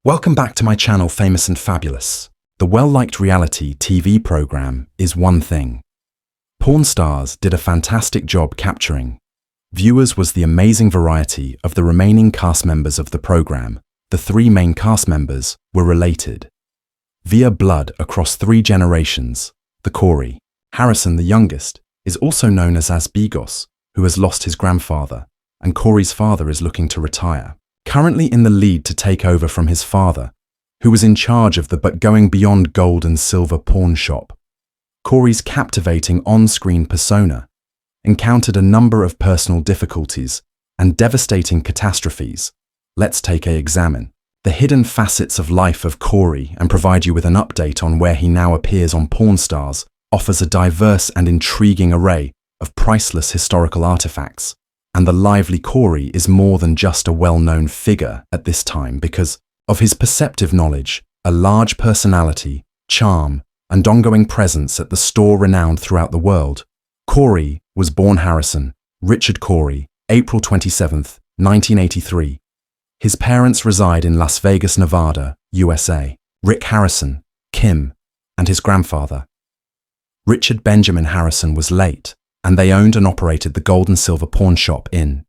Welcome back to my channel, Famous and Fabulous. The well-liked reality TV program is one thing. Porn Stars did a fantastic job capturing. Viewers was the amazing variety of the remaining cast members of the program. The three main cast members were related via blood across 3 generations. The Corey. Harrison, the youngest, is also known as Bigos, who has lost his grandfather, and Corey's father is looking to retire. Currently in the lead to take over from his father, who was in charge of the but going beyond gold and silver pawn shop. Corey's captivating on-screen persona encountered a number of personal difficulties and devastating catastrophes. Let's take a examine the hidden facets of life of Corey and provide you with an update on where he now appears on Porn Stars. Offers a diverse and intriguing array of priceless historical artifacts. And the lively Corey is more than just a well-known figure at this time because of his perceptive knowledge, a large personality, charm, and ongoing presence at the store renowned throughout the world. Corey was born Harrison Richard Corey, April 27, 1983. His parents reside in Las Vegas, Nevada, USA. Rick Harrison, Kim, and his grandfather. Richard Benjamin Harrison was late, and they owned and operated the gold and silver pawn shop in.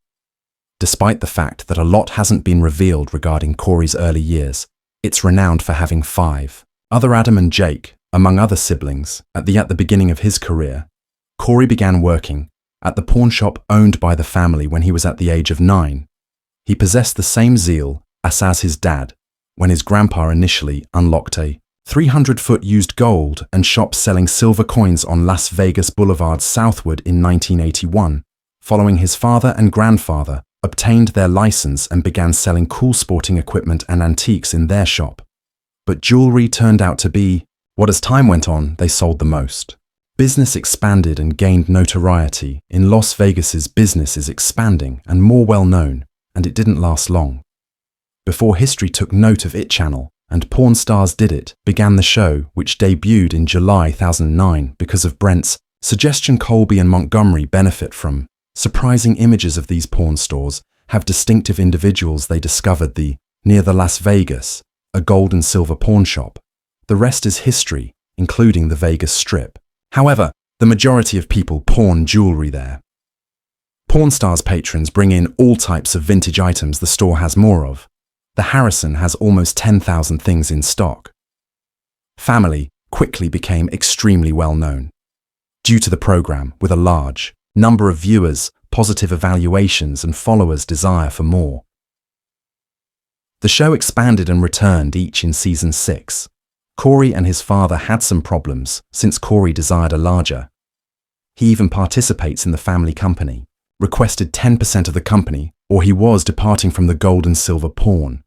Despite the fact that a lot hasn't been revealed regarding Corey's early years, it's renowned for having 5 other Adam and Jake, among other siblings, at the beginning of his career. Corey began working at the pawn shop owned by the family when he was at the age of 9. He possessed the same zeal as his dad when his grandpa initially unlocked a 300-foot used gold and shop selling silver coins on Las Vegas Boulevard southward in 1981, following his father and grandfather obtained their license and began selling cool sporting equipment and antiques in their shop. But jewelry turned out to be what, as time went on, they sold the most. Business expanded and gained notoriety. In Las Vegas's business is expanding and more well-known, and it didn't last long. Before history took note of it channel, and Porn Stars did it, began the show, which debuted in July 2009 because of Brent's suggestion. Colby and Montgomery benefit from surprising images of these porn stores, have distinctive individuals they discovered near the Las Vegas, a gold and silver pawn shop. The rest is history, including the Vegas Strip. However, the majority of people pawn jewelry there. Porn Stars patrons bring in all types of vintage items the store has more of. The Harrison has almost 10,000 things in stock. Family quickly became extremely well known due to the program, with a large number of viewers, positive evaluations, and followers' desire for more. The show expanded and returned each in season 6. Corey and his father had some problems since Corey desired a larger. He even participates in the family company, requested 10% of the company, or he was departing from the gold and silver pawn.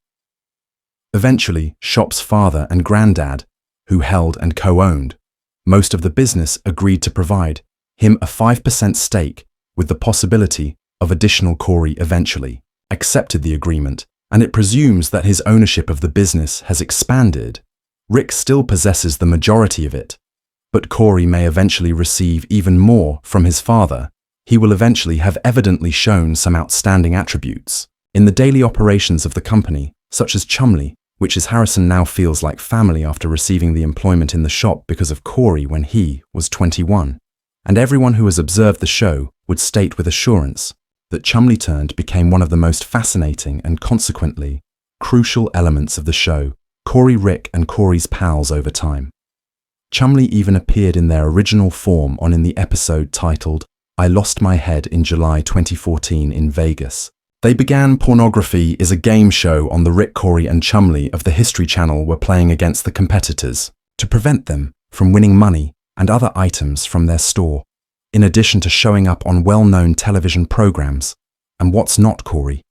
Eventually, shop's father and granddad, who held and co-owned most of the business, agreed to provide him a 5% stake with the possibility of additional. Corey eventually accepted the agreement, and it presumes that his ownership of the business has expanded. Rick still possesses the majority of it, but Corey may eventually receive even more from his father. He will eventually have evidently shown some outstanding attributes in the daily operations of the company, such as Chumley, which is Harrison now feels like family after receiving the employment in the shop because of Corey when he was 21. And everyone who has observed the show would state with assurance that Chumley turned became one of the most fascinating and consequently crucial elements of the show. Corey, Rick, and Corey's pals over time. Chumley even appeared in their original form in the episode titled I Lost My Head in July 2014 in Vegas. They began. Pornography is a game show on the Rick, Corey, and Chumley of the History Channel were playing against the competitors to prevent them from winning money and other items from their store, in addition to showing up on well-known television programs. And what's not Corey?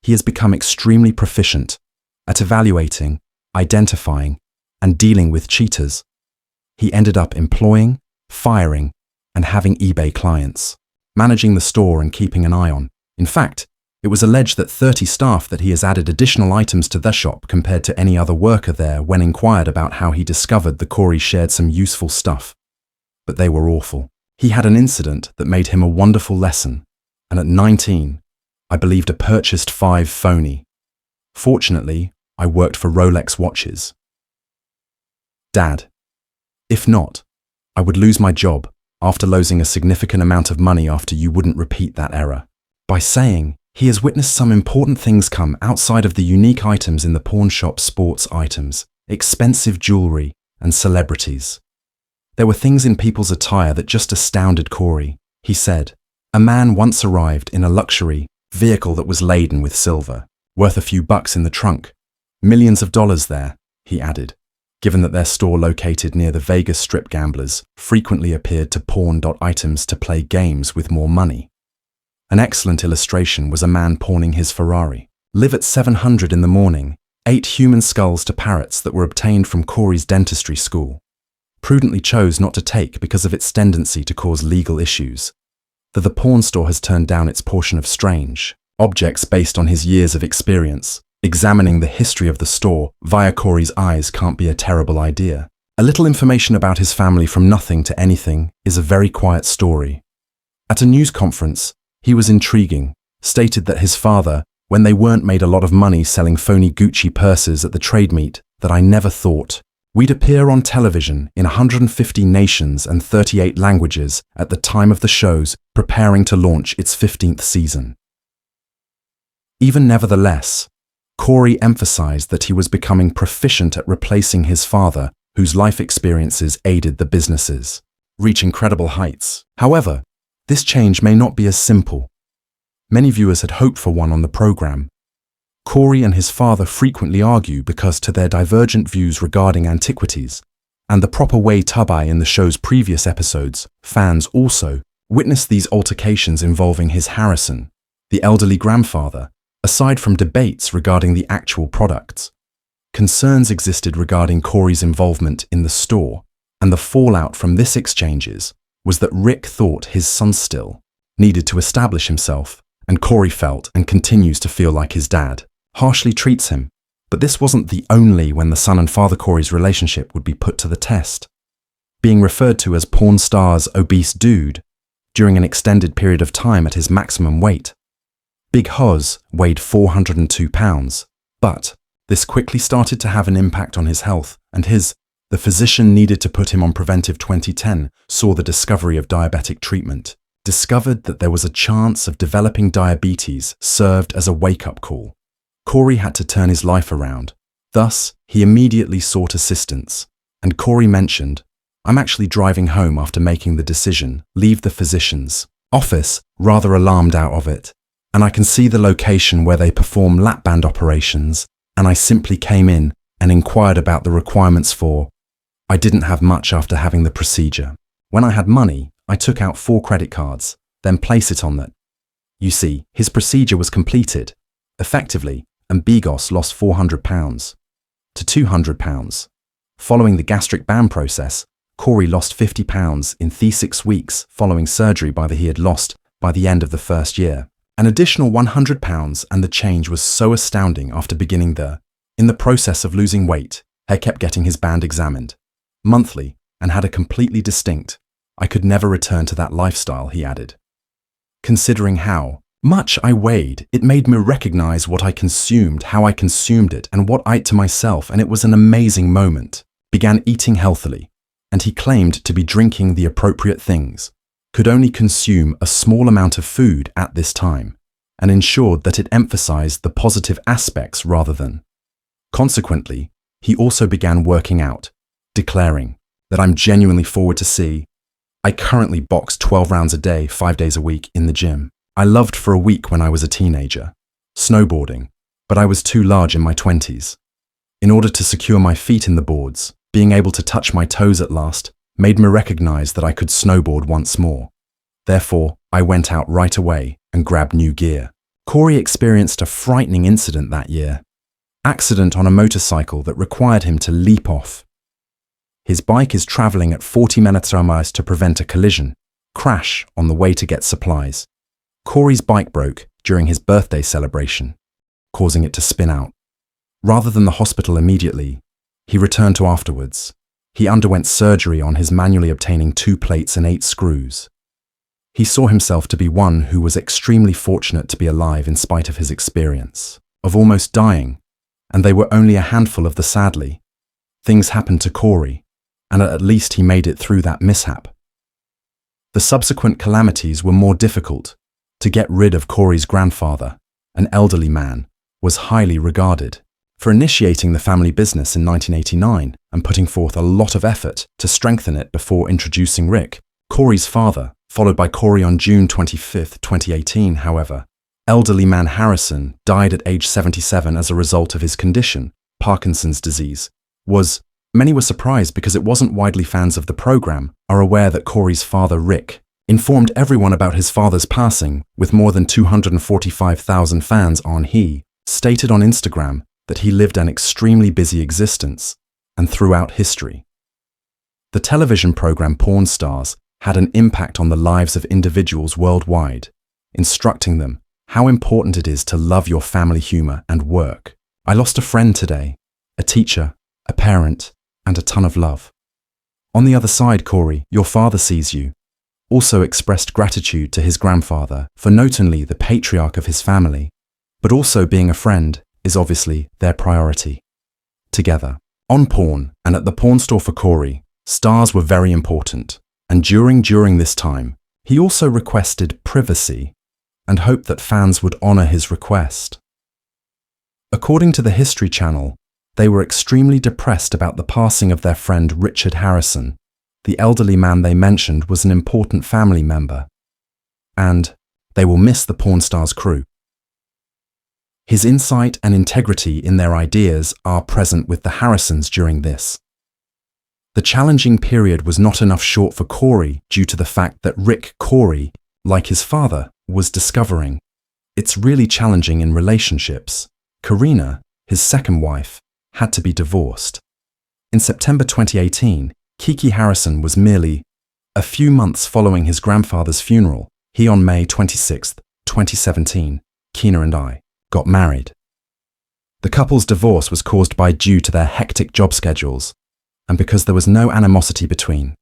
He has become extremely proficient at evaluating, identifying, and dealing with cheaters. He ended up employing, firing, and having eBay clients, managing the store and keeping an eye on. In fact, it was alleged that 30 staff that he has added additional items to their shop compared to any other worker there. When inquired about how he discovered the Corey shared some useful stuff, but they were awful. He had an incident that made him a wonderful lesson, and at 19, I believed a purchased 5 phony. Fortunately, I worked for Rolex watches. Dad. If not, I would lose my job after losing a significant amount of money after you wouldn't repeat that error. By saying, he has witnessed some important things come outside of the unique items in the pawn shop: sports items, expensive jewelry, and celebrities. There were things in people's attire that just astounded Corey. He said, a man once arrived in a luxury vehicle that was laden with silver, worth a few bucks in the trunk. Millions of dollars there, he added, given that their store located near the Vegas Strip gamblers frequently appeared to pawn items to play games with more money. An excellent illustration was a man pawning his Ferrari. Live at 700 in the morning, 8 human skulls to parrots that were obtained from Corey's dentistry school. Prudently chose not to take because of its tendency to cause legal issues. That the pawn store has turned down its portion of strange objects based on his years of experience. Examining the history of the store via Corey's eyes can't be a terrible idea. A little information about his family from nothing to anything is a very quiet story. At a news conference, he was intriguing, stated that his father, when they weren't made a lot of money selling phony Gucci purses at the trade meet, that I never thought we'd appear on television in 150 nations and 38 languages at the time of the shows preparing to launch its 15th season. Even nevertheless, Corey emphasized that he was becoming proficient at replacing his father, whose life experiences aided the businesses reach incredible heights. However, this change may not be as simple. Many viewers had hoped for one on the program. Corey and his father frequently argue because to their divergent views regarding antiquities and the proper way Tubai in the show's previous episodes, fans also witnessed these altercations involving his Harrison, the elderly grandfather. Aside from debates regarding the actual products, concerns existed regarding Corey's involvement in the store, and the fallout from this exchanges was that Rick thought his son still needed to establish himself, and Corey felt and continues to feel like his dad harshly treats him. But this wasn't the only when the son and father Corey's relationship would be put to the test. Being referred to as Pawn Star's obese dude during an extended period of time at his maximum weight, Big Hoz weighed 402 pounds, but this quickly started to have an impact on his health, and the physician needed to put him on preventive. 2010 saw the discovery of diabetic treatment, discovered that there was a chance of developing diabetes, served as a wake-up call. Corey had to turn his life around. Thus, he immediately sought assistance, and Corey mentioned, I'm actually driving home after making the decision, leave the physician's office, rather alarmed out of it. And I can see the location where they perform lap band operations, and I simply came in and inquired about the requirements for. I didn't have much after having the procedure. When I had money, I took out 4 credit cards, then placed it on that. You see, his procedure was completed, effectively, and Bigos lost 400 pounds to 200 pounds. Following the gastric band process, Corey lost 50 pounds in the 6 weeks following surgery he had lost by the end of the first year. An additional 100 pounds, and the change was so astounding after beginning in the process of losing weight, he kept getting his band examined monthly and had a completely distinct, I could never return to that lifestyle, he added. Considering how much I weighed, it made me recognize what I consumed, how I consumed it, and what I ate to myself, and it was an amazing moment. Began eating healthily, and he claimed to be drinking the appropriate things. Could only consume a small amount of food at this time, and ensured that it emphasized the positive aspects rather than. Consequently, he also began working out, declaring that I'm genuinely forward to see. I currently box 12 rounds a day, 5 days a week in the gym. I loved for a week when I was a teenager, snowboarding, but I was too large in my 20s. In order to secure my feet in the boards, being able to touch my toes at last, made me recognize that I could snowboard once more. Therefore, I went out right away and grabbed new gear. Corey experienced a frightening incident that year. Accident on a motorcycle that required him to leap off. His bike is traveling at 40 mph to prevent a collision, crash on the way to get supplies. Corey's bike broke during his birthday celebration, causing it to spin out. Rather than the hospital immediately, he returned to afterwards. He underwent surgery on his manually obtaining 2 plates and 8 screws. He saw himself to be one who was extremely fortunate to be alive in spite of his experience of almost dying, And they were only a handful of the sadly. Things happened to Corey, and at least he made it through that mishap. The subsequent calamities were more difficult. To get rid of Corey's grandfather, an elderly man, was highly regarded for initiating the family business in 1989 and putting forth a lot of effort to strengthen it before introducing Rick, Corey's father, followed by Corey on June 25, 2018, however. Elderly man Harrison died at age 77 as a result of his condition, Parkinson's disease. Many were surprised because it wasn't widely fans of the program are aware that Corey's father, Rick, informed everyone about his father's passing, with more than 245,000 fans on. He stated on Instagram that he lived an extremely busy existence and throughout history. The television program Pawn Stars had an impact on the lives of individuals worldwide, instructing them how important it is to love your family humor and work. I lost a friend today, a teacher, a parent, and a ton of love. On the other side, Corey, your father sees you. Also expressed gratitude to his grandfather for not only the patriarch of his family, but also being a friend is obviously their priority. Together, on Pawn and at the pawn store for Corey, stars were very important, and during this time, he also requested privacy and hoped that fans would honor his request. According to the History Channel, they were extremely depressed about the passing of their friend Richard Harrison. The elderly man they mentioned was an important family member, and they will miss the Pawn Stars crew. His insight and integrity in their ideas are present with the Harrisons during this. The challenging period was not enough short for Corey due to the fact that Rick Corey, like his father, was discovering. It's really challenging in relationships. Karina, his second wife, had to be divorced. In September 2018, Kiki Harrison was merely a few months following his grandfather's funeral. He on May 26, 2017, Kina and I got married. The couple's divorce was caused due to their hectic job schedules, and because there was no animosity between.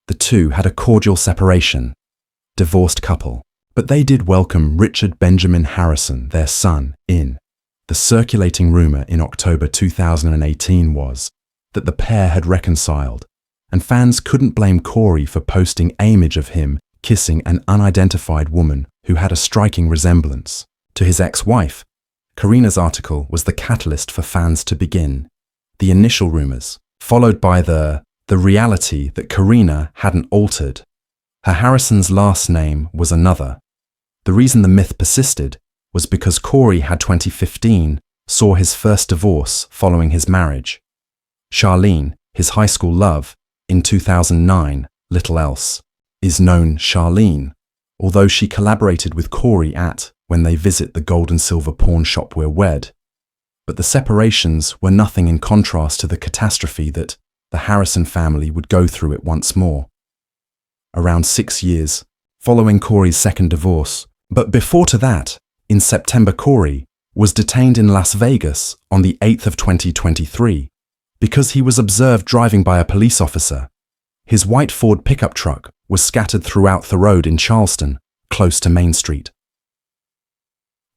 The two had a cordial separation. Divorced couple. But they did welcome Richard Benjamin Harrison, their son, in. The circulating rumor in October 2018 was that the pair had reconciled, and fans couldn't blame Corey for posting an image of him kissing an unidentified woman who had a striking resemblance to his ex-wife. Karina's article was the catalyst for fans to begin. The initial rumors, followed by the reality that Karina hadn't altered. Her Harrison's last name was another. The reason the myth persisted was because Corey had 2015 saw his first divorce following his marriage. Charlene, his high school love, in 2009, little else, is known Charlene, although she collaborated with Corey when they visit the gold and silver pawn shop we're wed. But the separations were nothing in contrast to the catastrophe that the Harrison family would go through it once more. Around 6 years following Corey's second divorce, but before to that, in September, Corey was detained in Las Vegas on the 8th of 2023 because he was observed driving by a police officer. His white Ford pickup truck was scattered throughout the road in Charleston, close to Main Street.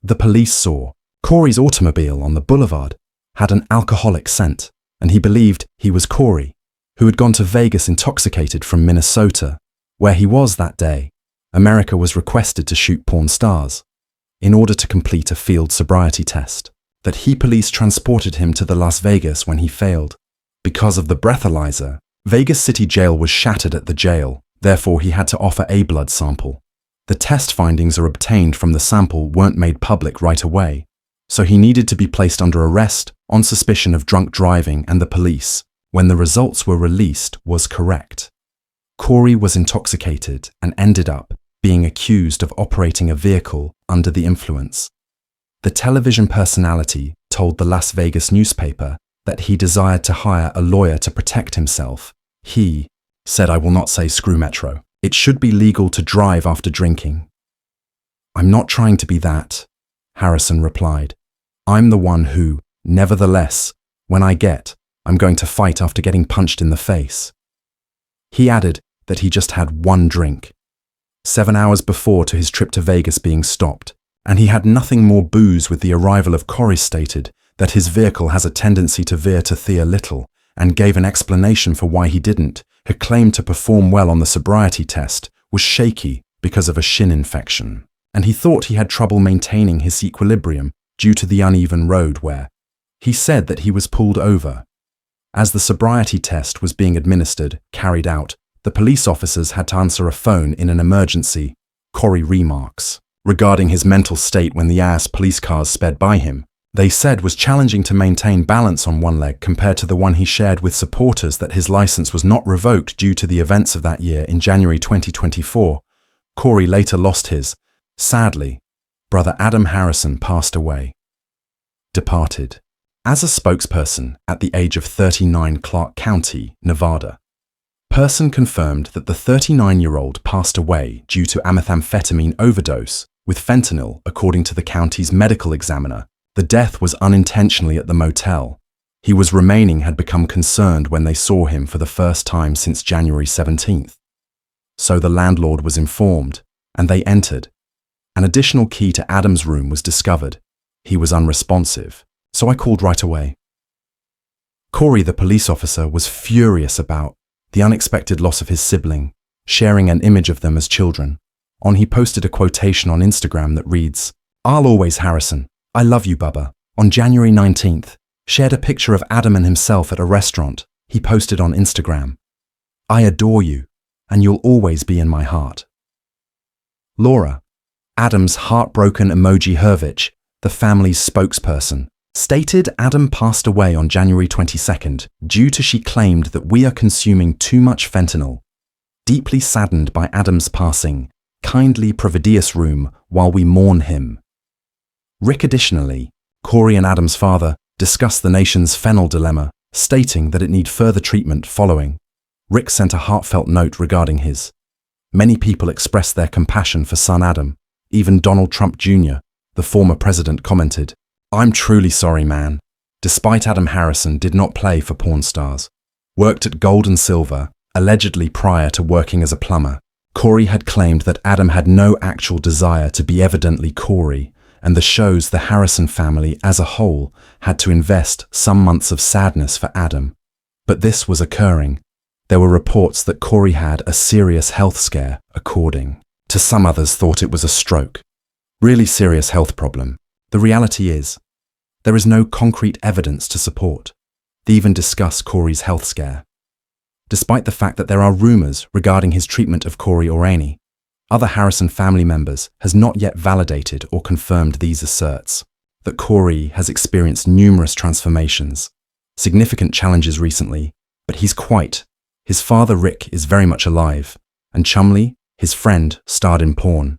The police saw Corey's automobile on the boulevard had an alcoholic scent, and he believed he was Corey, who had gone to Vegas intoxicated from Minnesota, where he was that day. America was requested to shoot Pawn Stars in order to complete a field sobriety test. That police transported him to the Las Vegas when he failed. Because of the breathalyzer, Vegas City Jail was shattered at the jail, therefore he had to offer a blood sample. The test findings are obtained from the sample weren't made public right away, so he needed to be placed under arrest on suspicion of drunk driving, and the police, when the results were released, was correct. Corey was intoxicated and ended up being accused of operating a vehicle under the influence. The television personality told the Las Vegas newspaper that he desired to hire a lawyer to protect himself. He said, "I will not say screw Metro. It should be legal to drive after drinking." "I'm not trying to be that," Harrison replied. "I'm the one who, nevertheless, when I'm going to fight after getting punched in the face." He added that he just had one drink, 7 hours before to his trip to Vegas being stopped, and he had nothing more booze with the arrival of Corey. Stated that his vehicle has a tendency to veer to Thea little, and gave an explanation for why he didn't. He claimed to perform well on the sobriety test, was shaky because of a shin infection, and he thought he had trouble maintaining his equilibrium due to the uneven road where he said that he was pulled over. As the sobriety test was being carried out, the police officers had to answer a phone in an emergency. Corey remarks regarding his mental state when the police cars sped by him. They said was challenging to maintain balance on one leg compared to the one he shared with supporters that his license was not revoked due to the events of that year in January 2024. Corey later lost his, sadly, brother Adam Harrison passed away. Departed. As a spokesperson at the age of 39, Clark County, Nevada. Person confirmed that the 39-year-old passed away due to a methamphetamine overdose with fentanyl, according to the county's medical examiner. The death was unintentionally at the motel. He was remaining had become concerned when they saw him for the first time since January 17th. So the landlord was informed, and they entered. An additional key to Adam's room was discovered. He was unresponsive, so I called right away. Corey, the police officer, was furious about the unexpected loss of his sibling, sharing an image of them as children. He posted a quotation on Instagram that reads, "I'll always Harrison. I love you, Bubba." On January 19th, shared a picture of Adam and himself at a restaurant. He posted on Instagram, "I adore you, and you'll always be in my heart." Laura, Adam's heartbroken emoji Hervich, the family's spokesperson, stated Adam passed away on January 22nd due to she claimed that we are consuming too much fentanyl. Deeply saddened by Adam's passing, kindly Providius room while we mourn him. Rick additionally, Corey and Adam's father discussed the nation's fentanyl dilemma, stating that it need further treatment following. Rick sent a heartfelt note regarding his. Many people expressed their compassion for son Adam. Even Donald Trump Jr., the former president, commented, "I'm truly sorry, man." Despite Adam Harrison did not play for porn stars, worked at Gold and Silver, allegedly prior to working as a plumber. Corey had claimed that Adam had no actual desire to be evidently Corey, and the shows the Harrison family as a whole had to invest some months of sadness for Adam. But this was occurring. There were reports that Corey had a serious health scare, according to some others thought it was a stroke. Really serious health problem. The reality is, there is no concrete evidence to support. They even discuss Corey's health scare. Despite the fact that there are rumors regarding his treatment of Corey or Annie, other Harrison family members has not yet validated or confirmed these asserts. That Corey has experienced numerous transformations, significant challenges recently, but he's quite. His father Rick is very much alive, and Chumley, his friend, starred in porn.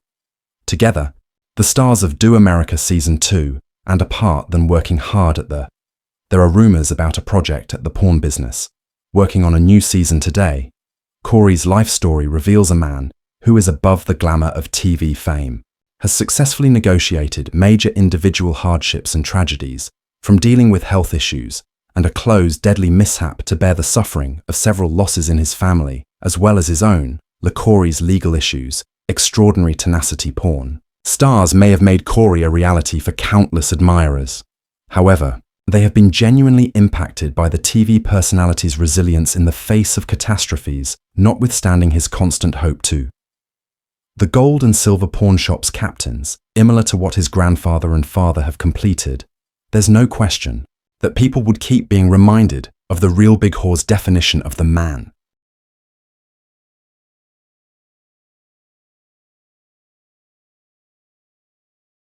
Together, the stars of Do America Season 2, and apart than working hard at the. There are rumors about a project at the porn business, working on a new season today. Corey's life story reveals a man who is above the glamour of TV fame, has successfully negotiated major individual hardships and tragedies, from dealing with health issues and a close deadly mishap to bear the suffering of several losses in his family, as well as his own, Corey's legal issues, extraordinary tenacity porn. Stars may have made Corey a reality for countless admirers. However, they have been genuinely impacted by the TV personality's resilience in the face of catastrophes, notwithstanding his constant hope to. The gold and silver pawn shop's captains, similar to what his grandfather and father have completed, there's no question that people would keep being reminded of the real Big Whore's definition of the man.